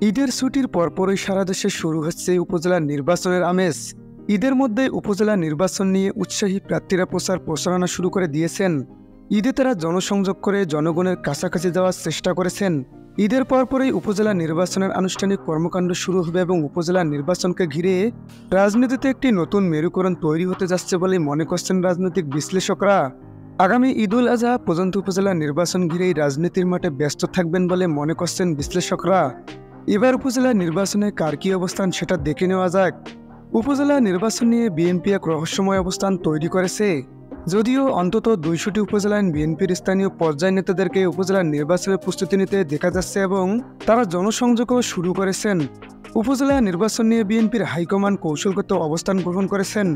ঈদের ছুটির পরপরই সারা দেশে শুরু হচ্ছে উপজেলা নির্বাচনের আমেজ। ঈদের মধ্যে উপজেলা নির্বাচন নিয়ে উৎসাহী প্রার্থীরা প্রচারণা শুরু করে দিয়েছেন। ঈদে তারা জনসংযোগ করে জনগণের কাছাকাছি যাওয়ার চেষ্টা করেছেন। ঈদের পরপরই উপজেলা নির্বাচনের আনুষ্ঠানিক কর্মকাণ্ড শুরু হবে এবং উপজেলা নির্বাচনকে ঘিরে রাজনীতিতে একটি নতুন মেরুকরণ তৈরি হতে যাচ্ছে বলে মনে করছেন রাজনৈতিক বিশ্লেষকরা। আগামী ঈদুল আজহা পর্যন্ত উপজেলা নির্বাচন ঘিরেই রাজনীতির মাঠে ব্যস্ত থাকবেন বলে মনে করছেন বিশ্লেষকরা। এবার উপজেলা নির্বাচনে কার কী অবস্থান সেটা দেখে নেওয়া যাক। উপজেলা নির্বাচন নিয়ে বিএনপি এক রহস্যময় অবস্থান তৈরি করেছে। যদিও অন্তত 200টি উপজেলায় বিএনপির স্থানীয় পর্যায় নেতাদেরকে উপজেলা নির্বাচনের প্রস্তুতি নিতে দেখা যাচ্ছে এবং তারা জনসংযোগও শুরু করেছেন। উপজেলা নির্বাচন নিয়ে বিএনপির হাইকমান্ড কৌশলগত অবস্থান গ্রহণ করেছেন।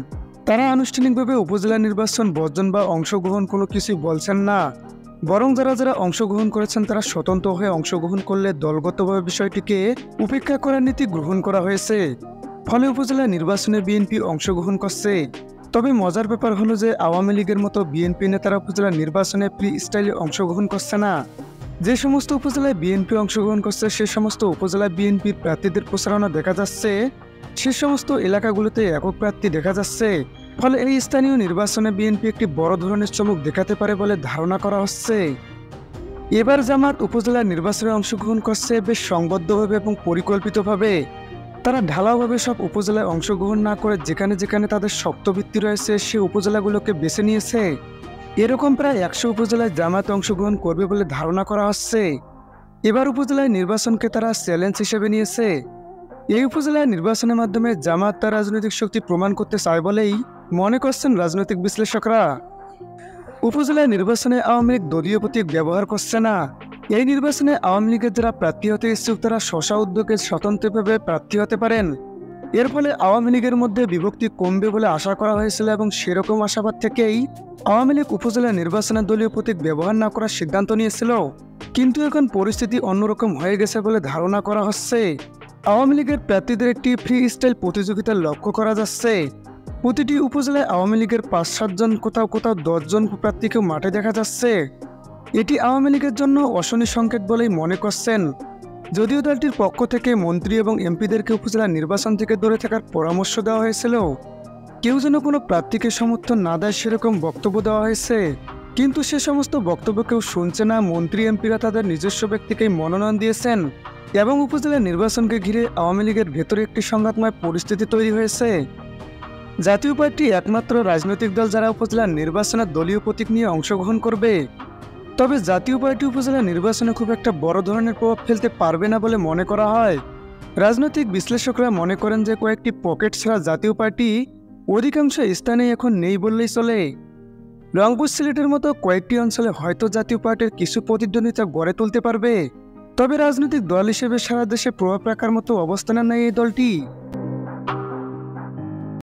তারা আনুষ্ঠানিকভাবে উপজেলা নির্বাচন বর্জন বা অংশগ্রহণ কোনো কিছুই বলছেন না, বরং যারা অংশগ্রহণ করেছেন তারা স্বতন্ত্র হয়ে অংশগ্রহণ করলে দলগতভাবে বিষয়টিকে উপেক্ষা করার নীতি গ্রহণ করা হয়েছে। ফলে উপজেলা নির্বাচনে বিএনপি অংশগ্রহণ করছে। তবে মজার ব্যাপার হলো যে আওয়ামী লীগের মতো বিএনপি নেতারা উপজেলা নির্বাচনে ফ্রি স্টাইলে অংশগ্রহণ করছে না। যে সমস্ত উপজেলায় বিএনপি অংশগ্রহণ করছে সে সমস্ত উপজেলায় বিএনপির প্রার্থীদের প্রচারণা দেখা যাচ্ছে, সে সমস্ত এলাকাগুলোতে একক প্রার্থী দেখা যাচ্ছে। ফলে এই স্থানীয় নির্বাচনে বিএনপি একটি বড় ধরনের চমক দেখাতে পারে বলে ধারণা করা হচ্ছে। এবার জামাত উপজেলা নির্বাচনে অংশগ্রহণ করছে বেশ সংবদ্ধভাবে এবং পরিকল্পিতভাবে। তারা ঢালাওভাবে সব উপজেলায় অংশগ্রহণ না করে যেখানে যেখানে তাদের শক্ত ভিত্তি রয়েছে সে উপজেলাগুলোকে বেছে নিয়েছে। এরকম প্রায় 100 উপজেলায় জামাত অংশগ্রহণ করবে বলে ধারণা করা হচ্ছে। এবার উপজেলায় নির্বাচনকে তারা চ্যালেঞ্জ হিসেবে নিয়েছে। এই উপজেলায় নির্বাচনের মাধ্যমে জামাত তার রাজনৈতিক শক্তি প্রমাণ করতে চায় বলেই মনে করছেন রাজনৈতিক বিশ্লেষকরা। উপজেলা নির্বাচনে আওয়ামী লীগ দলীয় প্রতীক ব্যবহার করছে না। এই নির্বাচনে আওয়ামী লীগের যারা প্রার্থী হতে ইচ্ছুক তারা স্ব উদ্যোগে স্বতন্ত্রভাবে প্রার্থী হতে পারেন। এর ফলে আওয়ামী লীগের মধ্যে বিভক্তি কমবে বলে আশা করা হয়েছিল এবং সেরকম আশাবাদ থেকেই আওয়ামী লীগ উপজেলা নির্বাচনে দলীয় প্রতীক ব্যবহার না করার সিদ্ধান্ত নিয়েছিল। কিন্তু এখন পরিস্থিতি অন্যরকম হয়ে গেছে বলে ধারণা করা হচ্ছে। আওয়ামী লীগের প্রার্থীদের একটি ফ্রি স্টাইল প্রতিযোগিতা লক্ষ্য করা যাচ্ছে। প্রতিটি উপজেলায় আওয়ামী লীগের 5-7 জন, কোথাও কোথাও 10 জন প্রার্থীকেও মাঠে দেখা যাচ্ছে। এটি আওয়ামী লীগের জন্য অশনি সংকেত বলেই মনে করছেন। যদিও দলটির পক্ষ থেকে মন্ত্রী এবং এমপিদেরকে উপজেলা নির্বাচন থেকে দূরে থাকার পরামর্শ দেওয়া হয়েছিল, কেউ যেন কোনো প্রার্থীকে সমর্থন না দেয় সেরকম বক্তব্য দেওয়া হয়েছে। কিন্তু সে সমস্ত বক্তব্য কেউ শুনছে না। মন্ত্রী এমপিরা তাদের নিজস্ব ব্যক্তিকেই মনোনয়ন দিয়েছেন এবং উপজেলা নির্বাচনকে ঘিরে আওয়ামী লীগের ভেতরে একটি সংঘাতময় পরিস্থিতি তৈরি হয়েছে। জাতীয় পার্টি একমাত্র রাজনৈতিক দল যারা উপজেলা নির্বাচনে দলীয় প্রতীক নিয়ে অংশগ্রহণ করবে। তবে জাতীয় পার্টি উপজেলা নির্বাচনে খুব একটা বড় ধরনের প্রভাব ফেলতে পারবে না বলে মনে করা হয়। রাজনৈতিক বিশ্লেষকরা মনে করেন যে কয়েকটি পকেট ছাড়া জাতীয় পার্টি অধিকাংশ স্থানে এখন নেই বললেই চলে। রংপুর, সিলেটের মতো কয়েকটি অঞ্চলে হয়তো জাতীয় পার্টির কিছু প্রতিদ্বন্দ্বিতা গড়ে তুলতে পারবে। তবে রাজনৈতিক দল হিসেবে সারা দেশে প্রভাব রাখার মতো অবস্থানে নেই এই দলটি।